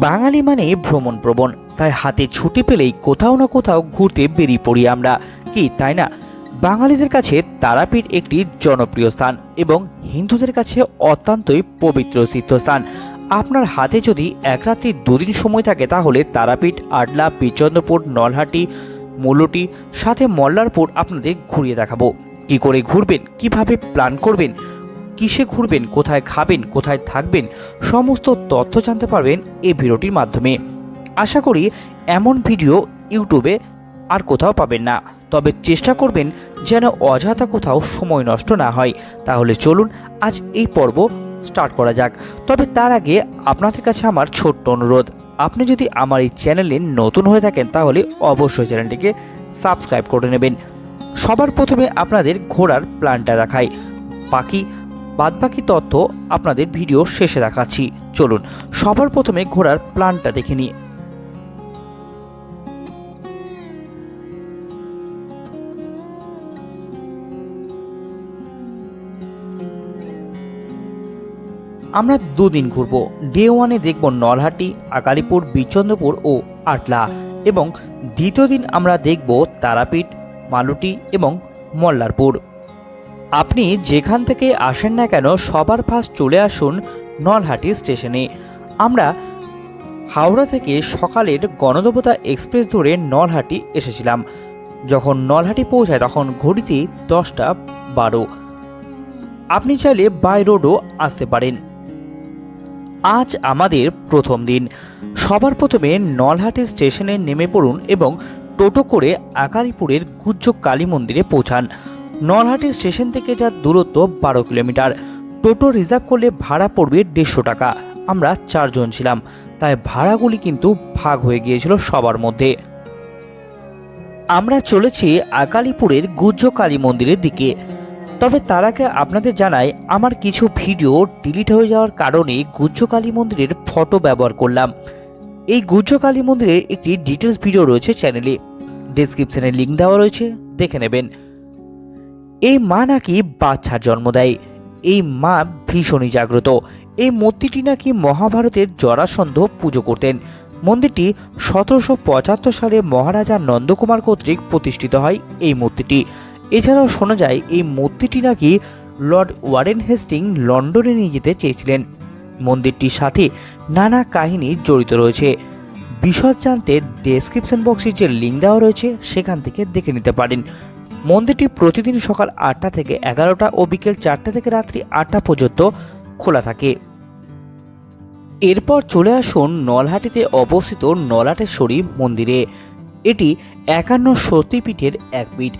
বাঙালি মানে ভ্রমণপ্রবণ, তাই হাতে ছুটি পেলেই কোথাও না কোথাও ঘুরতে বেরিয়ে পড়ি আমরা, কি তাই না? বাঙালিদের কাছে তারাপীঠ একটি জনপ্রিয় স্থান এবং হিন্দুদের কাছে অত্যন্তই পবিত্র তীর্থস্থান। আপনার হাতে যদি এক রাত্রি দুদিন সময় থাকে তাহলে তারাপীঠ, আডলা, বিচন্দ্রপুর, নলহাটি, মুলুটি সাথে মল্লারপুর আপনাদের ঘুরিয়ে দেখাবো। কি করে ঘুরবেন, কিভাবে প্ল্যান করবেন, কিসে ঘুরবেন, কোথায় খাবেন, কোথায় থাকবেন, সমস্ত তথ্য জানতে পারবেন এই ভিডিওটির মাধ্যমে। আশা করি এমন ভিডিও ইউটিউবে আর কোথাও পাবেন না, তবে চেষ্টা করবেন যেন অযথা কোথাও সময় নষ্ট না হয়। তাহলে চলুন আজ এই পর্ব স্টার্ট করা যাক। তবে তার আগে আপনাদের কাছে আমার ছোট্ট অনুরোধ, আপনি যদি আমার এই চ্যানেলে নতুন হয়ে থাকেন তাহলে অবশ্যই চ্যানেলটিকে সাবস্ক্রাইব করে নেবেন। সবার প্রথমে আপনাদের ঘোরার প্ল্যানটা দেখাই, বাদবাকি তথ্য আপনাদের ভিডিও শেষে দেখাচ্ছি। চলুন সবার প্রথমে ঘোরার প্ল্যানটা দেখে নিই। আমরা দুদিন ঘুরবো। ডে ওয়ানে দেখব নলহাটি, আকালিপুর, বিচন্দ্রপুর ও আটলা, এবং দ্বিতীয় দিন আমরা দেখব তারাপীঠ, মালুটি এবং মল্লারপুর। আপনি যেখান থেকে আসেন না কেন সবার ফার্স্ট চলে আসুন নলহাটি স্টেশনে। আমরা হাওড়া থেকে সকালের গণদেবতা এক্সপ্রেস ধরে নলহাটি এসেছিলাম। যখন নলহাটি পৌঁছায় তখন ঘড়িতে 10:12। আপনি চাইলে বাই রোডও আসতে পারেন। আজ আমাদের প্রথম দিন। সবার প্রথমে নলহাটি স্টেশনে নেমে পড়ুন এবং টোটো করে আকালিপুরের গুজ্জ কালী মন্দিরে পৌঁছান। নলহাটি স্টেশন থেকে যার দূরত্ব 12 কিলোমিটার। টোটো রিজার্ভ করলে ভাড়া পড়বে 150 টাকা। আমরা 4 জন ছিলাম, তাই ভাড়াগুলি কিন্তু ভাগ হয়ে গিয়েছিল সবার মধ্যে। আমরা চলেছি আকালিপুরের গুজ্জ কালী মন্দিরের দিকে। তবে তার আগে আপনাদের জানাই, আমার কিছু ভিডিও ডিলিট হয়ে যাওয়ার কারণে গুজ্জ কালী মন্দিরের ফটো ব্যবহার করলাম। এই গুজ্জ কালী মন্দিরের একটি ডিটেলস ভিডিও রয়েছে চ্যানেলে, ডেসক্রিপশনে লিঙ্ক দেওয়া রয়েছে, দেখে নেবেন। এই মা নাকি বাচ্চার জন্ম দেয়। এই মা ভীষণই জাগ্রত। এই মূর্তিটি নাকি মহাভারতের জরাসন্ধ পুজো করতেন। মন্দিরটি 1775 সালে মহারাজা নন্দকুমার কর্তৃক প্রতিষ্ঠিত হয় এই মূর্তিটি। এছাড়াও শোনা যায় এই মূর্তিটি নাকি লর্ড ওয়ারেন হেস্টিং লন্ডনে নিয়ে যেতে চেয়েছিলেন। মন্দিরটির সাথে নানা কাহিনী জড়িত রয়েছে। বিশদ জানতে ডেসক্রিপশন বক্সে যে লিঙ্ক দেওয়া রয়েছে সেখান থেকে দেখে নিতে পারেন। মন্দিরটি প্রতিদিন সকাল 8টা থেকে 11টা ও বিকেল 4টা থেকে রাত্রি 8টা পর্যন্ত খোলা থাকে। এরপর চলে আসুন নলহাটিতে অবস্থিত নলাটেশ্বরী মন্দিরে। এটি 51 সতীপীঠের এক পীঠ।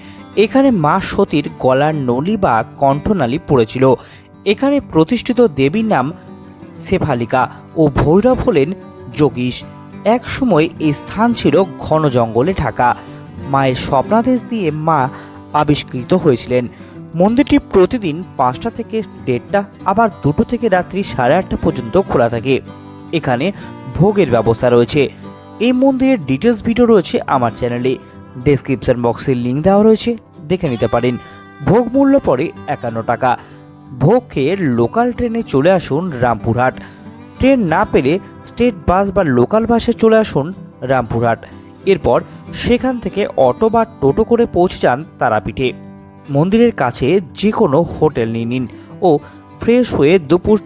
এখানে মা সতীর গলার নলি বা কণ্ঠনালী পড়েছিল। এখানে প্রতিষ্ঠিত দেবীর নাম শেফালিকা ও ভৈরব হলেন যোগীশ। এক সময় এই স্থান ছিল ঘন জঙ্গলে ঢাকা। মায়ের স্বপ্নাদেশ দিয়ে মা আবিষ্কৃত হয়েছিলেন। মন্দিরটি প্রতিদিন 5টা থেকে 1:30টা, আবার 2টো থেকে রাত্রি 8:30 পর্যন্ত খোলা থাকে। এখানে ভোগের ব্যবস্থা রয়েছে। এই মন্দিরের ডিটেলস ভিডিও রয়েছে আমার চ্যানেলে, ডেসক্রিপশন বক্সে লিঙ্ক দেওয়া রয়েছে, দেখে নিতে পারেন। ভোগ মূল্য পড়ে 51 টাকা। ভোগ খেয়ে লোকাল ট্রেনে চলে আসুন রামপুরহাট। ট্রেন না পেলে স্টেট বাস বা লোকাল বাসে চলে আসুন রামপুরহাট। এরপর সেখান থেকে অটো বা টোটো করে পৌঁছে যান তারাপীঠে। মন্দিরের কাছে যে কোনো হোটেল নিয়ে নিন ও ফ্রেশ হয়ে দুপুর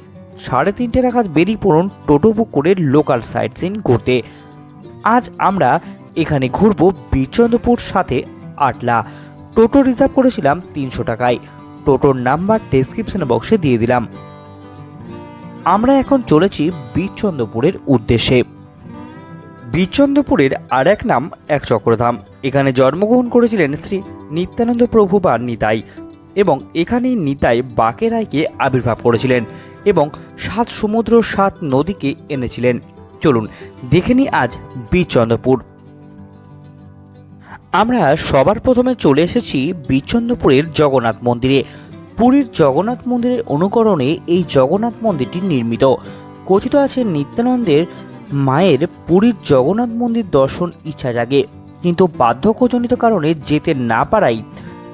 3:30 নাগাদ বেরিয়ে পড়ুন টোটো বুক করে লোকাল সাইট সিন ঘুরতে। আজ আমরা এখানে ঘুরব বিচন্দ্রপুর সাথে আটলা। টোটো রিজার্ভ করেছিলাম 300 টাকায়। টোটোর নাম্বার ডেসক্রিপশন বক্সে দিয়ে দিলাম। আমরা এখন চলেছি বিচন্দ্রপুরের উদ্দেশ্যে। বিচন্দ্রপুরের আর এক নাম একচক্রধাম। এখানে জন্মগ্রহণ করেছিলেন শ্রী নিত্যানন্দ প্রভু বা নিতাই, এবং এখানেই নিতাই বাঁকে রায়কে আবির্ভাব করেছিলেন এবং 7 সমুদ্র 7 নদীকে এনেছিলেন। চলুন দেখে নিই আজ বিচন্দ্রপুর। আমরা সবার প্রথমে চলে এসেছি বিচন্দ্রপুরের জগন্নাথ মন্দিরে। পুরীর জগন্নাথ মন্দিরের অনুকরণে এই জগন্নাথ মন্দিরটি নির্মিত। কথিত আছে নিত্যানন্দের মায়ের পুরীর জগন্নাথ মন্দির দর্শন ইচ্ছা জাগে, কিন্তু বার্ধক্যজনিত কারণে যেতে না পারায়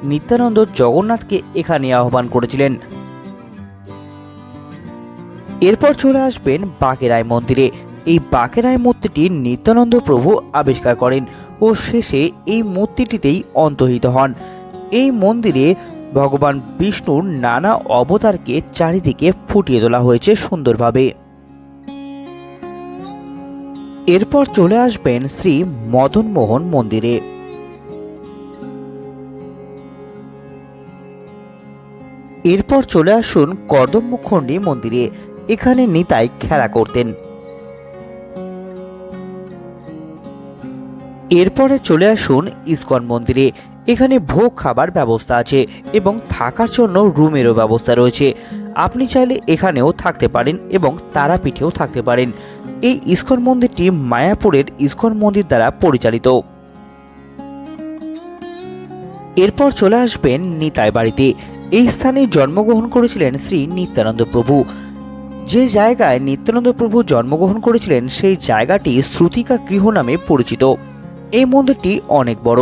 নিত্যানন্দ জগন্নাথকে এখানে আহ্বান করেছিলেন। এরপর চলে আসবেন বাঁকে রায় মন্দিরে। এই বাকেরায় মূর্তিটি নিত্যানন্দ প্রভু আবিষ্কার করেন ও শেষে এই মূর্তিটিতেই অন্তর্হিত হন। এই মন্দিরে ভগবান বিষ্ণুর নানা অবতারকে চারিদিকে ফুটিয়ে তোলা হয়েছে সুন্দরভাবে। এরপর চলে আসবেন শ্রী মদন মোহন মন্দিরে। এরপর চলে আসুন কর্দমখণ্ডী মন্দিরে। এখানে নিতাই খেলা করতেন। এরপরে চলে আসুন ইস্কন মন্দিরে। এখানে ভোগ খাবার ব্যবস্থা আছে এবং থাকার জন্য রুমেরও ব্যবস্থা রয়েছে। আপনি চাইলে এখানেও থাকতে পারেন এবং তারাপীঠেও থাকতে পারেন। এই ইস্কন মন্দিরটি মায়াপুরের ইস্কন মন্দির দ্বারা পরিচালিত। এরপর চলে আসবেন নিতাই বাড়িতে। এই স্থানে জন্মগ্রহণ করেছিলেন শ্রী নিত্যানন্দ প্রভু। যে জায়গায় নিত্যানন্দ প্রভু জন্মগ্রহণ করেছিলেন সেই জায়গাটি শ্রুতিকা গৃহ নামে পরিচিত। এই মন্দিরটি অনেক বড়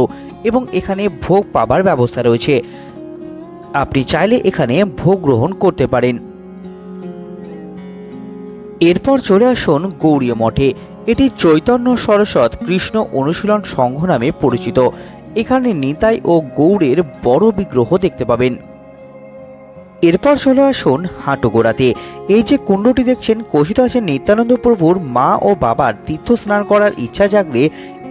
এবং এখানে ভোগ পাবার ব্যবস্থা রয়েছে। আপনি চাইলে এখানে ভোগ গ্রহণ করতে পারেন। এরপর চলে আসুন গৌড়ীয় মঠে। এটি চৈতন্য সরস্বত কৃষ্ণ অনুশীলন সংঘ নামে পরিচিত। এখানে নিতাই ও গৌড়ের বড় বিগ্রহ দেখতে পাবেন। এরপর চলে আসুন হাঁটুগোড়াতে। এই যে কুণ্ডটি দেখছেন, কথিত আছে নিত্যানন্দ প্রভুর মা ও বাবার তীর্থ স্নান করার ইচ্ছা জাগলে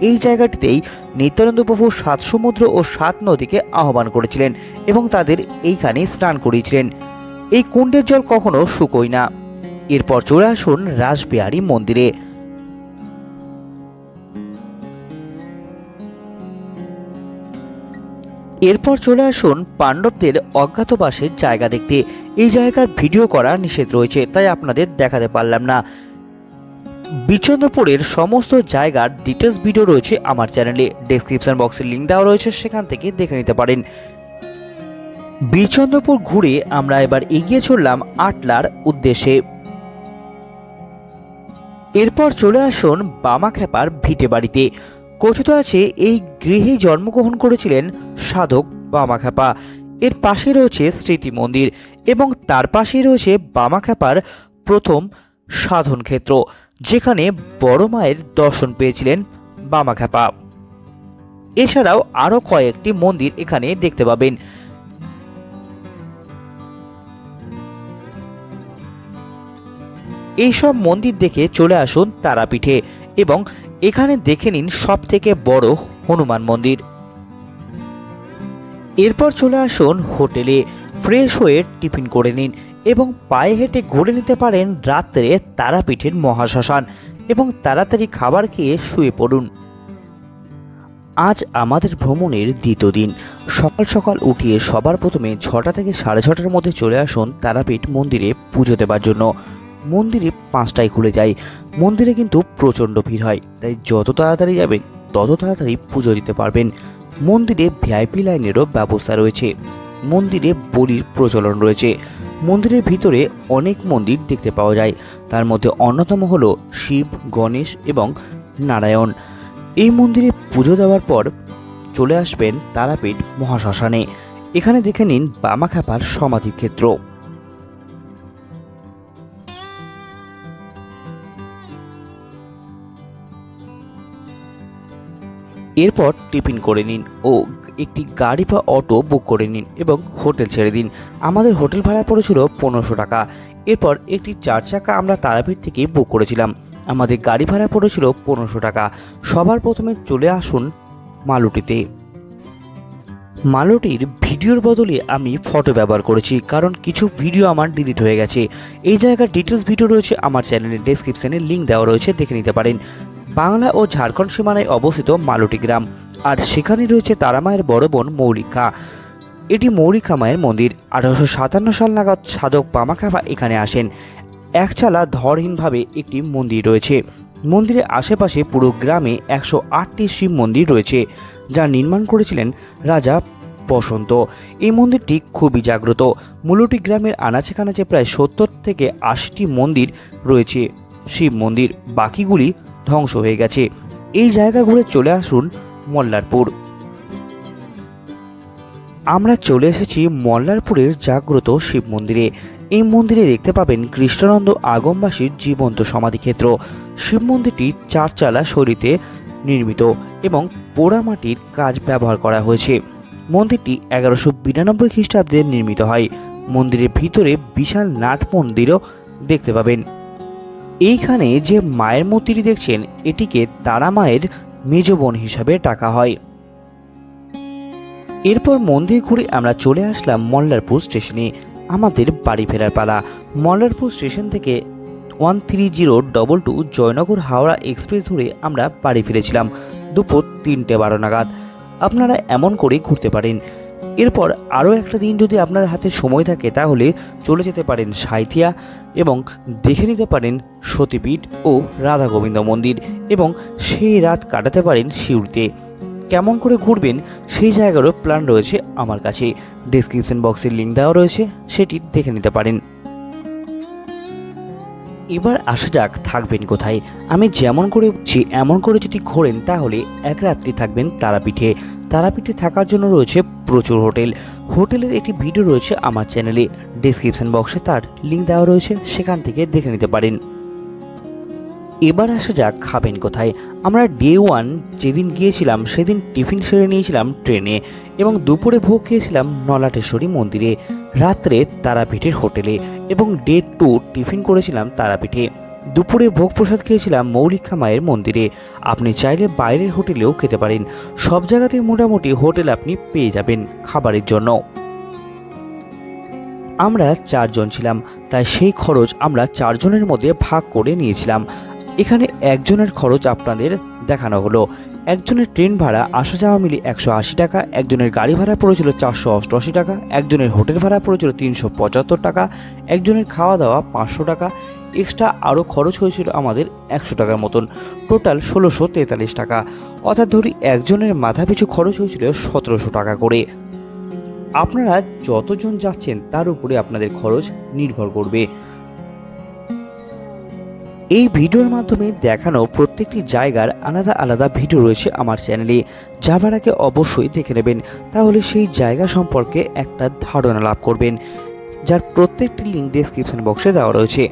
এই জায়গাটিতেই নিত্যানন্দ প্রভু 7 সমুদ্র ও 7 নদীকে আহ্বান করেছিলেন এবং তাদের এইখানে স্নান করিয়েছিলেন। এই কুণ্ডের জল কখনো শুকোয় না। এরপর চলে আসুন রাসবিহারী মন্দিরে। এরপর চলে আসুন পাণ্ডবদের অজ্ঞাতবাসের জায়গা দেখতে। এই জায়গার ভিডিও করা নিষেধ রয়েছে, তাই আপনাদের দেখাতে পারলাম না। বিচন্দ্রপুরের সমস্ত জায়গার ডিটেলস ভিডিও রয়েছে আমার চ্যানেলে, ডেসক্রিপশন বক্সে লিঙ্ক দেওয়া রয়েছে, সেখান থেকে দেখে নিতে পারেন। বিচন্দ্রপুর ঘুরে আমরা এবার এগিয়ে চললাম আটলার উদ্দেশ্যে। এরপর চলে আসুন বামাখ্যাপার ভিটে বাড়িতে। কথিত আছে এই গৃহে জন্মগ্রহণ করেছিলেন সাধক বামাখ্যাপা। এর পাশে রয়েছে স্মৃতি মন্দির এবং তার পাশেই রয়েছে বামাখ্যাপার প্রথম সাধন ক্ষেত্র, যেখানে বড় মায়ের দর্শন পেয়েছিলেন বামাখ্যাপা। এছাড়াও আরও কয়েকটি মন্দির এখানে দেখতে পাবেন। এইসব মন্দির দেখে চলে আসুন তারাপীঠে এবং এখানে দেখে নিন সবথেকে বড় হনুমান মন্দির। এরপর চলে আসুন হোটেলে। ফ্রেশ হয়ে টিফিন করে নিন এবং পায়ে হেঁটে ঘুরে নিতে পারেন রাত্রে তারাপীঠের মহাশ্মশান এবং তাড়াতাড়ি খাবার খেয়ে শুয়ে পড়ুন। আজ আমাদের ভ্রমণের দ্বিতীয় দিন। সকাল সকাল উঠিয়ে সবার প্রথমে 6টা থেকে 6:30টার মধ্যে চলে আসুন তারাপীঠ মন্দিরে পুজো দেবার জন্য। মন্দিরে 5টায় খুলে যায়। মন্দিরে কিন্তু প্রচণ্ড ভিড় হয়, তাই যত তাড়াতাড়ি যাবেন তত তাড়াতাড়ি পুজো দিতে পারবেন। মন্দিরে ভিআইপি লাইনেরও ব্যবস্থা রয়েছে। মন্দিরে বলির প্রচলন রয়েছে। মন্দিরের ভিতরে অনেক মন্দির দেখতে পাওয়া যায়, তার মধ্যে অন্যতম হল শিব, গণেশ এবং নারায়ণ। এই মন্দিরে পুজো দেওয়ার পর চলে আসবেন তারাপীঠ মহাশ্মশানে। এখানে দেখে নিন বামাখ্যাপার সমাধিক্ষেত্র। এরপর টিফিন করে নিন ও একটি গাড়ি বা অটো বুক করে নিন এবং হোটেল ছেড়ে দিন। আমাদের হোটেল ভাড়া পড়েছিল 1500 টাকা। এরপর একটি 4 চাকা আমরা তারাপীঠ থেকে বুক করেছিলাম। আমাদের গাড়ি ভাড়া পড়েছিল 1500 টাকা। সবার প্রথমে চলে আসুন মালুটিতে। মালুটির ভিডিওর বদলে আমি ফটো ব্যবহার করেছি, কারণ কিছু ভিডিও আমার ডিলিট হয়ে গেছে। এই জায়গার ডিটেলস ভিডিও রয়েছে আমার চ্যানেলের ডেসক্রিপশনে, লিঙ্ক দেওয়া রয়েছে, দেখে নিতে পারেন। বাংলা ও ঝাড়খণ্ড সীমানায় অবস্থিত মালুটি গ্রাম, আর সেখানে রয়েছে তারামায়ের বড় বোন মৌলিকা। এটি মৌলিকা মায়ের মন্দির। 1857 সাল নাগাদ সাধক বামাখ্যাপা এখানে আসেন। একচালা ধরহীনভাবে একটি মন্দির রয়েছে। মন্দিরের আশেপাশে পুরো গ্রামে 108টি শিব মন্দির রয়েছে, যা নির্মাণ করেছিলেন রাজা বসন্ত। এই মন্দিরটি খুবই জাগ্রত। মুলুটি গ্রামের আনাচে কানাচে প্রায় 70 থেকে 80টি মন্দির রয়েছে শিব মন্দির, বাকিগুলি ধ্বংস হয়ে গেছে। এই জায়গা ঘুরে চলে আসুন মল্লারপুর। আমরা চলে এসেছি মল্লারপুরের জাগ্রত শিব মন্দিরে। এই মন্দিরে দেখতে পাবেন কৃষ্ণানন্দ আগমবাসীর জীবন্ত সমাধিক্ষেত্র। শিব মন্দিরটি চারচালা শৈলীতে নির্মিত এবং পোড়ামাটির কাজ ব্যবহার করা হয়েছে। মন্দিরটি 1192 খ্রিস্টাব্দে নির্মিত হয়। মন্দিরের ভিতরে বিশাল নাট মন্দিরও দেখতে পাবেন। এইখানে যে মায়ের মূর্তিটি দেখছেন এটিকে তারা মায়ের মেজ বোন হিসাবে ডাকা হয়। এরপর মন্দির ঘুরে আমরা চলে আসলাম মল্লারপুর স্টেশনে। আমাদের বাড়ি ফেরার পালা। মল্লারপুর স্টেশন থেকে 13022 জয়নগর হাওড়া এক্সপ্রেস ধরে আমরা বাড়ি ফিরেছিলাম দুপুর 3:12 নাগাদ। আপনারা এমন করে ঘুরতে পারেন। এরপর আরও একটা দিন যদি আপনার হাতে সময় থাকে তাহলে চলে যেতে পারেন সাঁইথিয়া এবং দেখে নিতে পারেন সতীপীঠ ও রাধা গোবিন্দ মন্দির এবং সেই রাত কাটাতে পারেন সিউড়িতে। কেমন করে ঘুরবেন সেই জায়গারও প্ল্যান রয়েছে আমার কাছে, ডেসক্রিপশন বক্সের লিঙ্ক দেওয়া রয়েছে, সেটি দেখে নিতে পারেন। এবার আসা যাক থাকবেন কোথায়। আমি যেমন করে বলছি এমন করে যদি ঘোরেন তাহলে এক রাত্রি থাকবেন তারাপীঠে। তারাপীঠে থাকার জন্য রয়েছে প্রচুর হোটেল। হোটেলের একটি ভিডিও রয়েছে আমার চ্যানেলে, ডেসক্রিপশন বক্সে তার লিঙ্ক দেওয়া রয়েছে, সেখান থেকে দেখে নিতে পারেন। এবার আসা যাক খাবেন কোথায়। আমরা ডে 1 যেদিন গিয়েছিলাম সেদিন টিফিন সেরে নিয়েছিলাম ট্রেনে এবং দুপুরে ভোগ খেয়েছিলাম নলাটেশ্বরী মন্দিরে, রাত্রে তারাপীঠের হোটেলে এবং ডে 2 টিফিন করেছিলাম তারাপীঠে। দুপুরে ভোগ প্রসাদ খেয়েছিলাম মৌলিকা মায়ের মন্দিরে। আপনি চাইলে বাইরের হোটেলেও খেতে পারেন। সব জায়গাতেই মোটামুটি হোটেল আপনি পেয়ে যাবেন খাবারের জন্য। আমরা 4 জন ছিলাম, তাই সেই খরচ আমরা 4 জনের মধ্যে ভাগ করে নিয়েছিলাম। এখানে একজনের খরচ আপনাদের দেখানো হলো। একজনের ট্রেন ভাড়া আসা যাওয়া মিলে 180 টাকা, একজনের গাড়ি ভাড়া পড়েছিল 488 টাকা, একজনের হোটেল ভাড়া পড়েছিল 375 টাকা, একজনের খাওয়া দাওয়া 500 টাকা, এক্সট্রা আরও খরচ হয়েছিল আমাদের 100 টাকার মতন, টোটাল 1643 টাকা। অর্থাৎ ধরি একজনের মাথাপিছু খরচ হয়েছিল 1700 টাকা করে। আপনারা যতজন যাচ্ছেন তার উপরে আপনাদের খরচ নির্ভর করবে। এই ভিডিওর মাধ্যমে দেখানো প্রত্যেকটি জায়গার আলাদা আলাদা ভিডিও রয়েছে আমার চ্যানেলে, যাবার আগে অবশ্যই দেখে নেবেন, তাহলে সেই জায়গা সম্পর্কে একটা ধারণা লাভ করবেন, যার প্রত্যেকটি লিঙ্ক ডেসক্রিপশন বক্সে দেওয়া রয়েছে।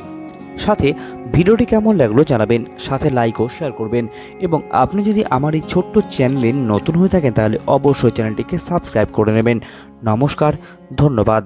সাথে ভিডিওটি কেমন লাগলো জানাবেন, সাথে লাইক ও শেয়ার করবেন এবং আপনি যদি আমার এই ছোট্ট চ্যানেলে নতুন হয়ে থাকেন তাহলে অবশ্যই চ্যানেলটিকে সাবস্ক্রাইব করে নেবেন। নমস্কার, ধন্যবাদ।